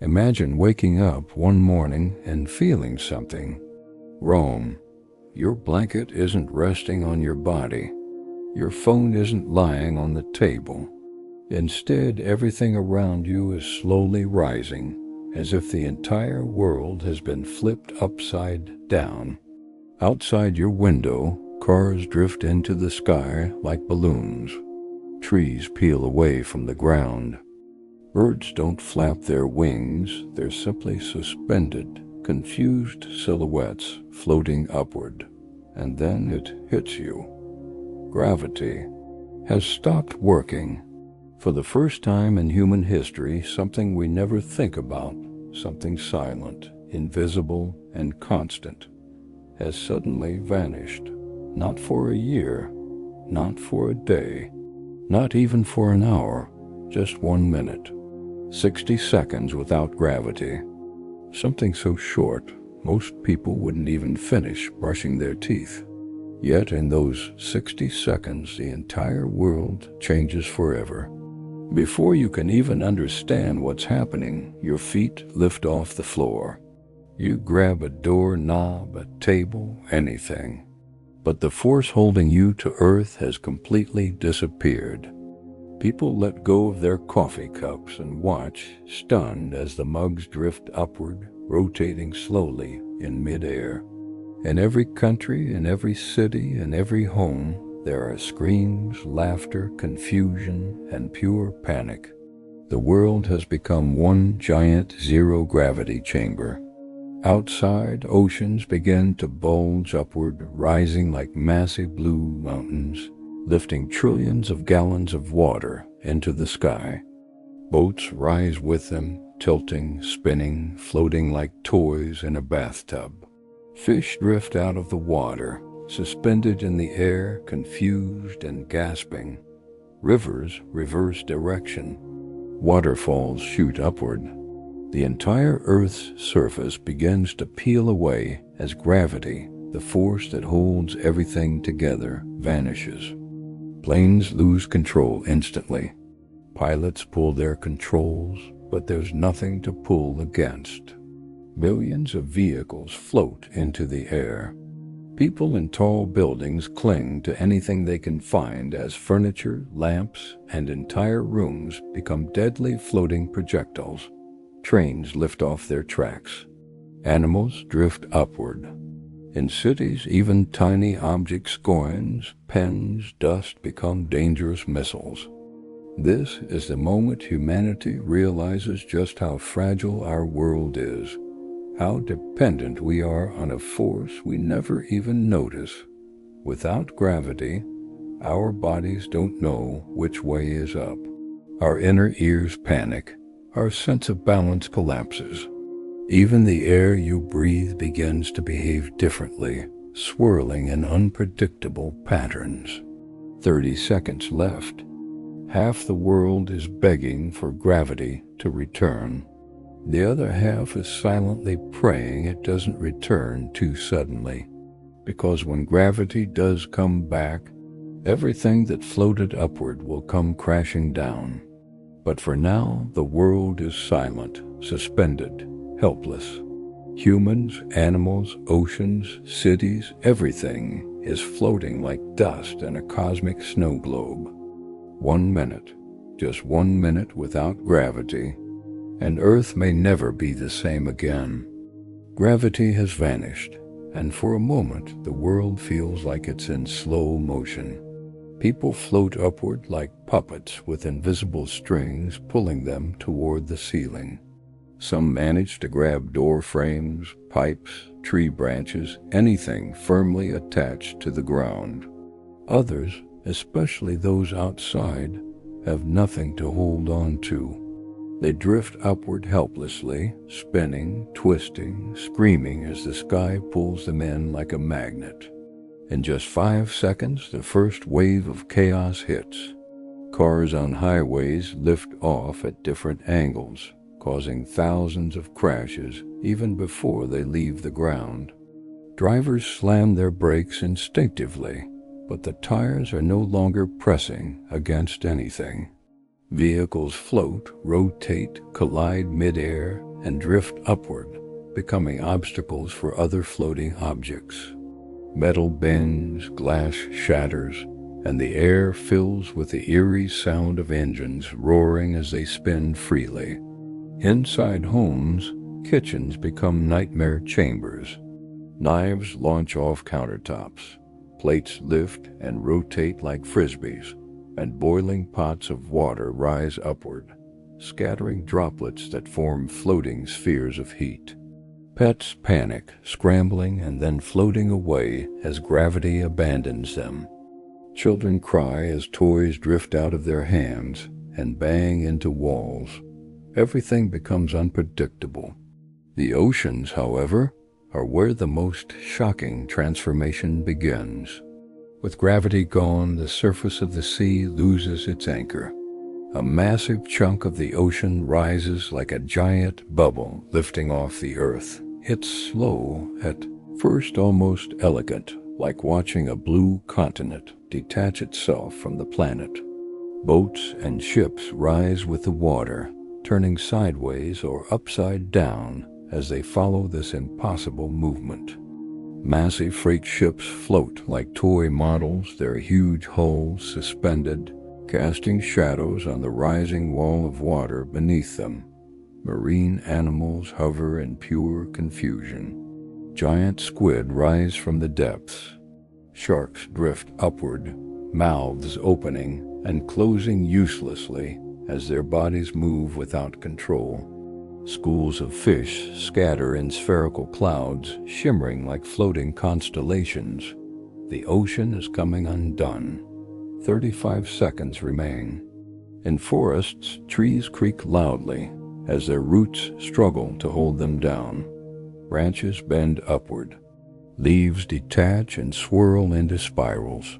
Imagine waking up one morning and feeling something. Wrong. Your blanket isn't resting on your body. Your phone isn't lying on the table. Instead, everything around you is slowly rising, as if the entire world has been flipped upside down. Outside your window, cars drift into the sky like balloons. Trees peel away from the ground. Birds don't flap their wings, they're simply suspended, confused silhouettes floating upward. And then it hits you. Gravity has stopped working. For the first time in human history, something we never think about, something silent, invisible, and constant, has suddenly vanished. Not for a year, not for a day, not even for an hour, just 1 minute. 60 seconds without gravity. Something so short, most people wouldn't even finish brushing their teeth. Yet in those 60 seconds, the entire world changes forever. Before you can even understand what's happening, your feet lift off the floor. You grab a doorknob, a table, anything. But the force holding you to earth has completely disappeared. People let go of their coffee cups and watch, stunned, as the mugs drift upward, rotating slowly in midair. In every country, in every city, in every home, there are screams, laughter, confusion, and pure panic. The world has become one giant zero-gravity chamber. Outside, oceans begin to bulge upward, rising like massive blue mountains, lifting trillions of gallons of water into the sky. Boats rise with them, tilting, spinning, floating like toys in a bathtub. Fish drift out of the water, suspended in the air, confused and gasping. Rivers reverse direction. Waterfalls shoot upward. The entire Earth's surface begins to peel away as gravity, the force that holds everything together, vanishes. Planes lose control instantly. Pilots pull their controls, but there's nothing to pull against. Millions of vehicles float into the air. People in tall buildings cling to anything they can find as furniture, lamps, and entire rooms become deadly floating projectiles. Trains lift off their tracks. Animals drift upward. In cities, even tiny objects, coins, pens, dust become dangerous missiles. This is the moment humanity realizes just how fragile our world is, how dependent we are on a force we never even notice. Without gravity, our bodies don't know which way is up. Our inner ears panic. Our sense of balance collapses. Even the air you breathe begins to behave differently, swirling in unpredictable patterns. 30 seconds left. Half the world is begging for gravity to return. The other half is silently praying it doesn't return too suddenly. Because when gravity does come back, everything that floated upward will come crashing down. But for now, the world is silent, suspended, helpless. Humans, animals, oceans, cities, everything is floating like dust in a cosmic snow globe. 1 minute, just 1 minute without gravity, and Earth may never be the same again. Gravity has vanished, and for a moment the world feels like it's in slow motion. People float upward like puppets with invisible strings pulling them toward the ceiling. Some manage to grab door frames, pipes, tree branches, anything firmly attached to the ground. Others, especially those outside, have nothing to hold on to. They drift upward helplessly, spinning, twisting, screaming as the sky pulls them in like a magnet. In just 5 seconds, the first wave of chaos hits. Cars on highways lift off at different angles, causing thousands of crashes even before they leave the ground. Drivers slam their brakes instinctively, but the tires are no longer pressing against anything. Vehicles float, rotate, collide midair, and drift upward, becoming obstacles for other floating objects. Metal bends, glass shatters, and the air fills with the eerie sound of engines roaring as they spin freely. Inside homes, kitchens become nightmare chambers. Knives launch off countertops, plates lift and rotate like frisbees, and boiling pots of water rise upward, scattering droplets that form floating spheres of heat. Pets panic, scrambling and then floating away as gravity abandons them. Children cry as toys drift out of their hands and bang into walls. Everything becomes unpredictable. The oceans, however, are where the most shocking transformation begins. With gravity gone, the surface of the sea loses its anchor. A massive chunk of the ocean rises like a giant bubble lifting off the earth. It's slow, at first almost elegant, like watching a blue continent detach itself from the planet. Boats and ships rise with the water, turning sideways or upside down as they follow this impossible movement. Massive freight ships float like toy models, their huge hulls suspended, casting shadows on the rising wall of water beneath them. Marine animals hover in pure confusion. Giant squid rise from the depths. Sharks drift upward, mouths opening and closing uselessly as their bodies move without control. Schools of fish scatter in spherical clouds, shimmering like floating constellations. The ocean is coming undone. 35 seconds remain. In forests, trees creak loudly as their roots struggle to hold them down. Branches bend upward. Leaves detach and swirl into spirals.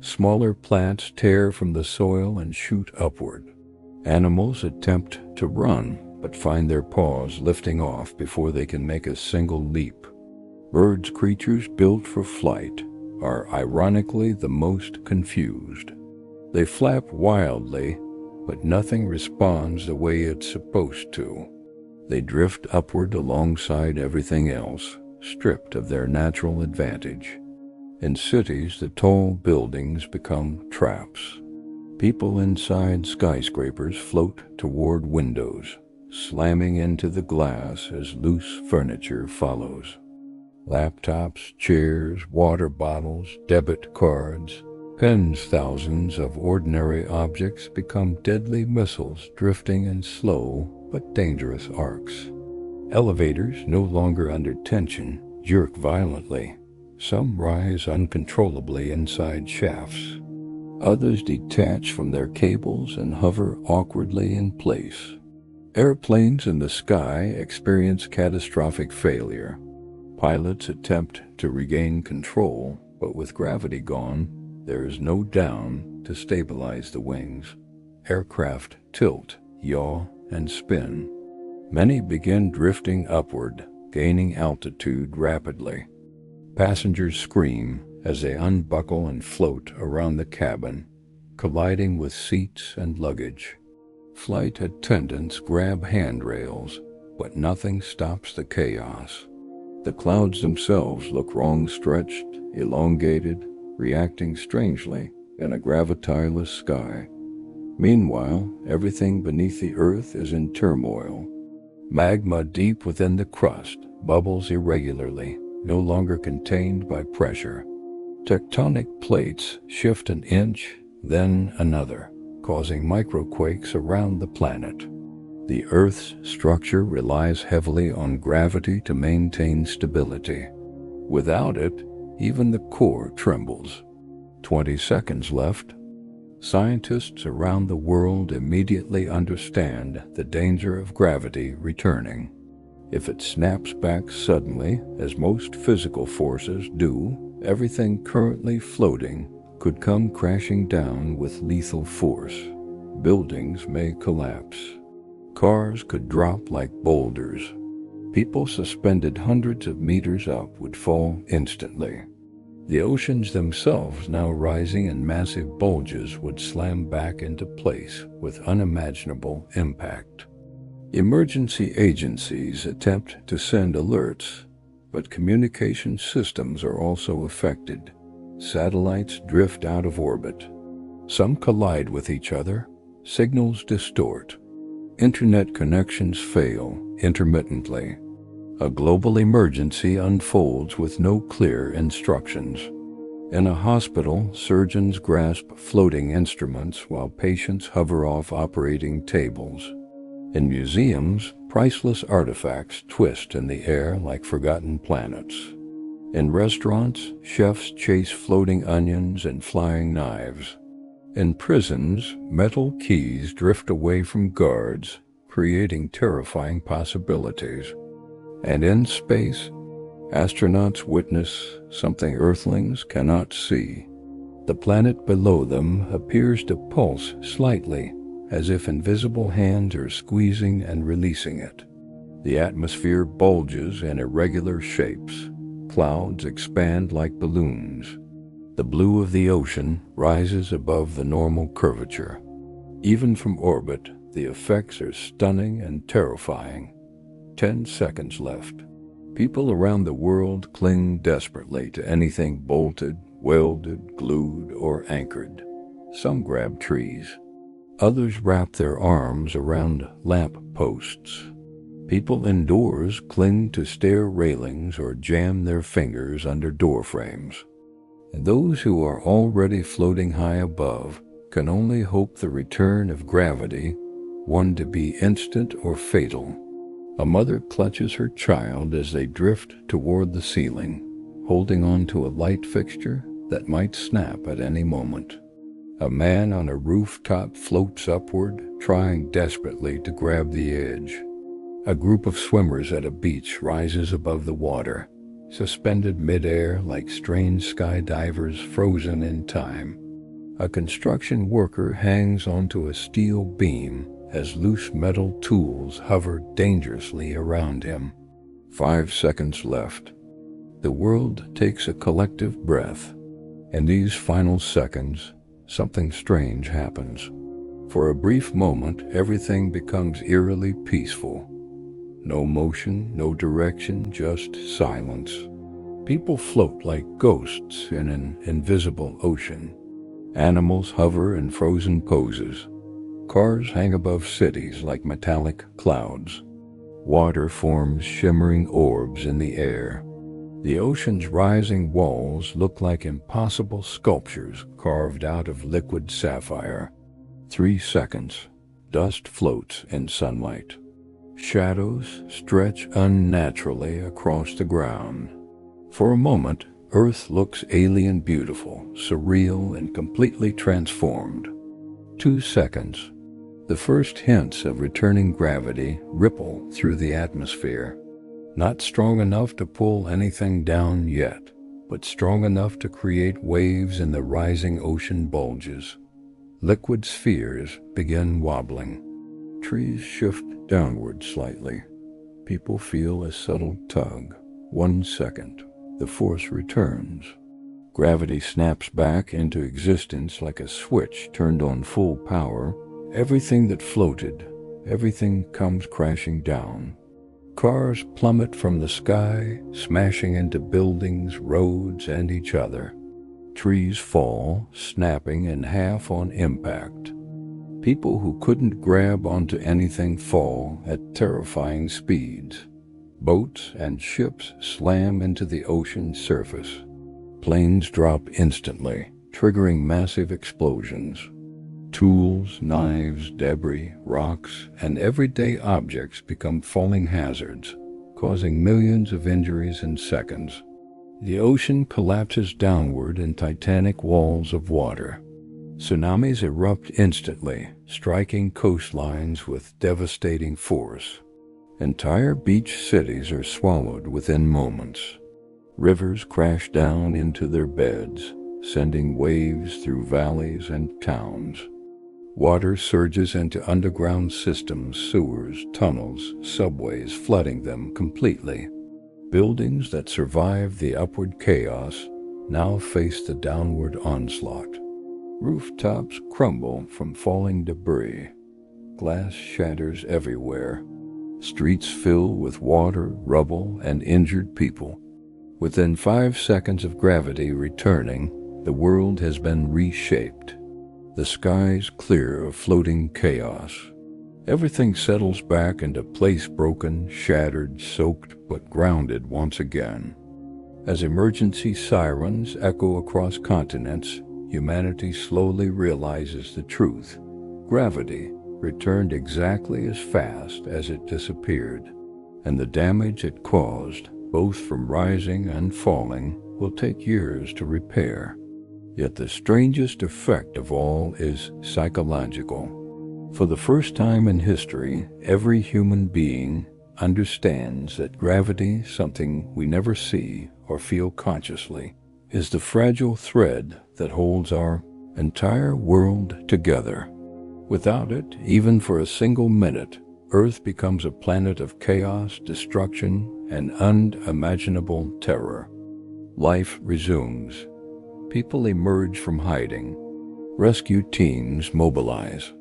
Smaller plants tear from the soil and shoot upward. Animals attempt to run, but find their paws lifting off before they can make a single leap. Birds, creatures built for flight, are ironically the most confused. They flap wildly, but nothing responds the way it's supposed to. They drift upward alongside everything else, stripped of their natural advantage. In cities, the tall buildings become traps. People inside skyscrapers float toward windows, slamming into the glass as loose furniture follows. Laptops, chairs, water bottles, debit cards, pens. Thousands of ordinary objects become deadly missiles drifting in slow but dangerous arcs. Elevators, no longer under tension, jerk violently. Some rise uncontrollably inside shafts. Others detach from their cables and hover awkwardly in place. Airplanes in the sky experience catastrophic failure. Pilots attempt to regain control, but with gravity gone, there is no down to stabilize the wings. Aircraft tilt, yaw, and spin. Many begin drifting upward, gaining altitude rapidly. Passengers scream as they unbuckle and float around the cabin, colliding with seats and luggage. Flight attendants grab handrails, but nothing stops the chaos. The clouds themselves look wrong-stretched, elongated, reacting strangely in a gravitiless sky. Meanwhile, everything beneath the earth is in turmoil. Magma deep within the crust bubbles irregularly, no longer contained by pressure. Tectonic plates shift an inch, then another, causing microquakes around the planet. The Earth's structure relies heavily on gravity to maintain stability. Without it, even the core trembles. 20 seconds left. Scientists around the world immediately understand the danger of gravity returning. If it snaps back suddenly, as most physical forces do, everything currently floating could come crashing down with lethal force. Buildings may collapse. Cars could drop like boulders. People suspended hundreds of meters up would fall instantly. The oceans themselves, now rising in massive bulges, would slam back into place with unimaginable impact. Emergency agencies attempt to send alerts, but communication systems are also affected. Satellites drift out of orbit. Some collide with each other. Signals distort. Internet connections fail intermittently. A global emergency unfolds with no clear instructions. In a hospital, surgeons grasp floating instruments while patients hover off operating tables. In museums, priceless artifacts twist in the air like forgotten planets. In restaurants, chefs chase floating onions and flying knives. In prisons, metal keys drift away from guards, creating terrifying possibilities. And in space, astronauts witness something Earthlings cannot see. The planet below them appears to pulse slightly, as if invisible hands are squeezing and releasing it. The atmosphere bulges in irregular shapes. Clouds expand like balloons. The blue of the ocean rises above the normal curvature. Even from orbit, the effects are stunning and terrifying. 10 seconds left. People around the world cling desperately to anything bolted, welded, glued, or anchored. Some grab trees. Others wrap their arms around lamp posts. People indoors cling to stair railings or jam their fingers under door frames. And those who are already floating high above can only hope the return of gravity, one to be instant or fatal. A mother clutches her child as they drift toward the ceiling, holding on to a light fixture that might snap at any moment. A man on a rooftop floats upward, trying desperately to grab the edge. A group of swimmers at a beach rises above the water, suspended midair like strange skydivers frozen in time. A construction worker hangs onto a steel beam as loose metal tools hover dangerously around him. 5 seconds left. The world takes a collective breath. In these final seconds, something strange happens. For a brief moment, everything becomes eerily peaceful. No motion, no direction, just silence. People float like ghosts in an invisible ocean. Animals hover in frozen poses. Cars hang above cities like metallic clouds. Water forms shimmering orbs in the air. The ocean's rising walls look like impossible sculptures carved out of liquid sapphire. 3 seconds. Dust floats in sunlight. Shadows stretch unnaturally across the ground. For a moment, Earth looks alien beautiful, surreal, and completely transformed. 2 seconds. The first hints of returning gravity ripple through the atmosphere. Not strong enough to pull anything down yet, but strong enough to create waves in the rising ocean bulges. Liquid spheres begin wobbling. Trees shift downward slightly. People feel a subtle tug. 1 second. The force returns. Gravity snaps back into existence like a switch turned on full power. Everything that floated, everything comes crashing down. Cars plummet from the sky, smashing into buildings, roads, and each other. Trees fall, snapping in half on impact. People who couldn't grab onto anything fall at terrifying speeds. Boats and ships slam into the ocean's surface. Planes drop instantly, triggering massive explosions. Tools, knives, debris, rocks, and everyday objects become falling hazards, causing millions of injuries in seconds. The ocean collapses downward in titanic walls of water. Tsunamis erupt instantly, striking coastlines with devastating force. Entire beach cities are swallowed within moments. Rivers crash down into their beds, sending waves through valleys and towns. Water surges into underground systems, sewers, tunnels, subways, flooding them completely. Buildings that survived the upward chaos now face the downward onslaught. Rooftops crumble from falling debris. Glass shatters everywhere. streets fill with water, rubble, and injured people. Within 5 seconds of gravity returning, the world has been reshaped. The skies clear of floating chaos. Everything settles back into place, broken, shattered, soaked, but grounded once again. As emergency sirens echo across continents, humanity slowly realizes the truth. Gravity returned exactly as fast as it disappeared, and the damage it caused, both from rising and falling, will take years to repair. Yet the strangest effect of all is psychological. For the first time in history, every human being understands that gravity, something we never see or feel consciously, is the fragile thread that holds our entire world together. Without it, even for a single minute, Earth becomes a planet of chaos, destruction, and unimaginable terror. Life resumes. People emerge from hiding. Rescue teams mobilize.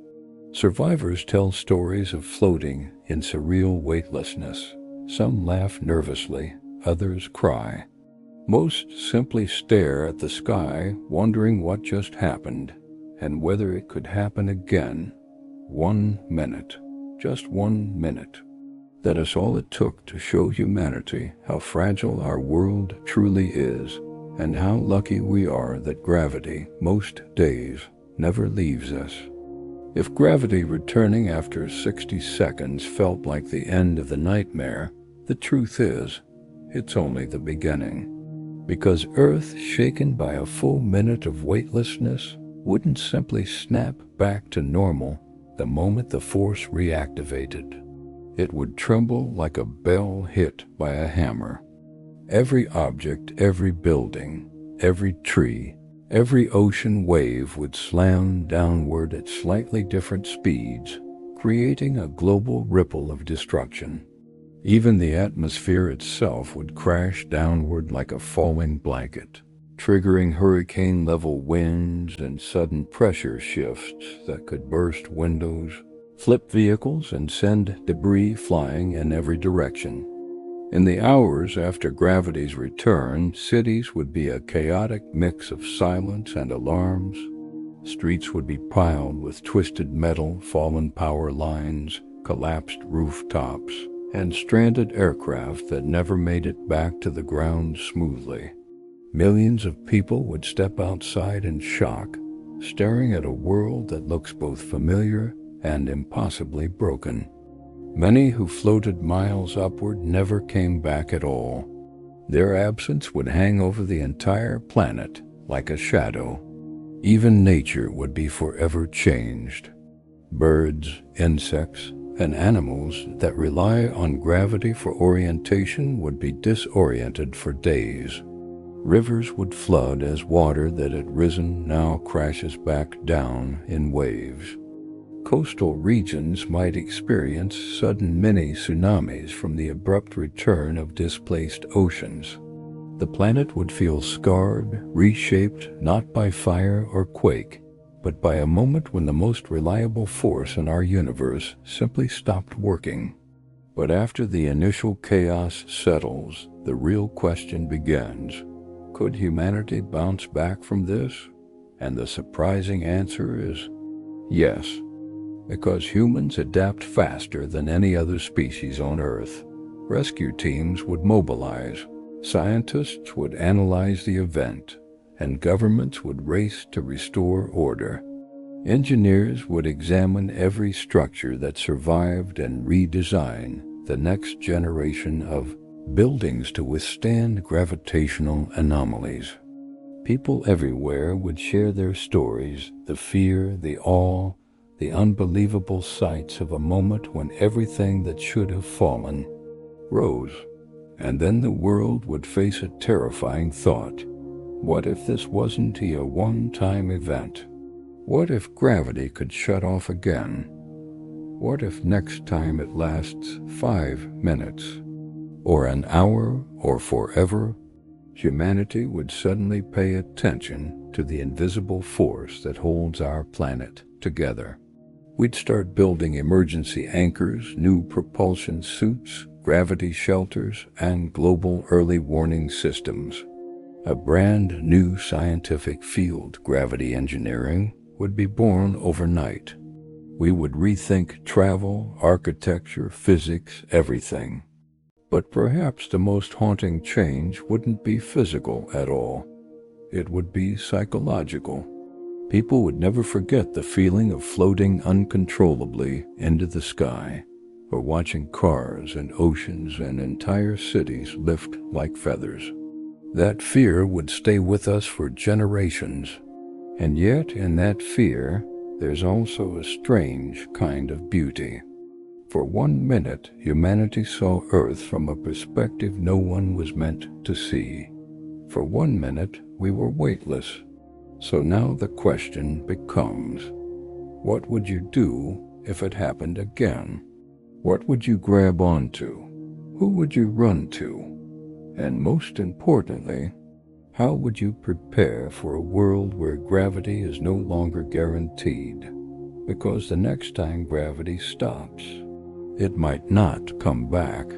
Survivors tell stories of floating in surreal weightlessness. Some laugh nervously, others cry. Most simply stare at the sky, wondering what just happened and whether it could happen again. 1 minute, just 1 minute. That is all it took to show humanity how fragile our world truly is, and how lucky we are that gravity, most days, never leaves us. If gravity returning after 60 seconds felt like the end of the nightmare, the truth is, it's only the beginning. Because Earth, shaken by a full minute of weightlessness, wouldn't simply snap back to normal the moment the force reactivated. It would tremble like a bell hit by a hammer. Every object, every building, every tree, every ocean wave would slam downward at slightly different speeds, creating a global ripple of destruction. Even the atmosphere itself would crash downward like a falling blanket, triggering hurricane-level winds and sudden pressure shifts that could burst windows, flip vehicles, and send debris flying in every direction. In the hours after gravity's return, cities would be a chaotic mix of silence and alarms. Streets would be piled with twisted metal, fallen power lines, collapsed rooftops, and stranded aircraft that never made it back to the ground smoothly. Millions of people would step outside in shock, staring at a world that looks both familiar and impossibly broken. Many who floated miles upward never came back at all. Their absence would hang over the entire planet like a shadow. Even nature would be forever changed. Birds, insects, and animals that rely on gravity for orientation would be disoriented for days. Rivers would flood as water that had risen now crashes back down in waves. Coastal regions might experience sudden mini-tsunamis from the abrupt return of displaced oceans. The planet would feel scarred, reshaped not by fire or quake, but by a moment when the most reliable force in our universe simply stopped working. But after the initial chaos settles, the real question begins. Could humanity bounce back from this? And the surprising answer is yes, because humans adapt faster than any other species on Earth. Rescue teams would mobilize, scientists would analyze the event, and governments would race to restore order. Engineers would examine every structure that survived and redesign the next generation of buildings to withstand gravitational anomalies. People everywhere would share their stories, the fear, the awe, the unbelievable sights of a moment when everything that should have fallen rose. And then the world would face a terrifying thought. What if this wasn't a one-time event? What if gravity could shut off again? What if next time it lasts 5 minutes? Or an hour, or forever? Humanity would suddenly pay attention to the invisible force that holds our planet together. We'd start building emergency anchors, new propulsion suits, gravity shelters, and global early warning systems. A brand new scientific field, gravity engineering, would be born overnight. We would rethink travel, architecture, physics, everything. But perhaps the most haunting change wouldn't be physical at all. It would be psychological. People would never forget the feeling of floating uncontrollably into the sky, or watching cars and oceans and entire cities lift like feathers. That fear would stay with us for generations. And yet, in that fear, there's also a strange kind of beauty. For 1 minute, humanity saw Earth from a perspective no one was meant to see. For 1 minute, we were weightless. So now the question becomes, what would you do if it happened again? What would you grab onto? Who would you run to? And most importantly, how would you prepare for a world where gravity is no longer guaranteed? Because the next time gravity stops, it might not come back.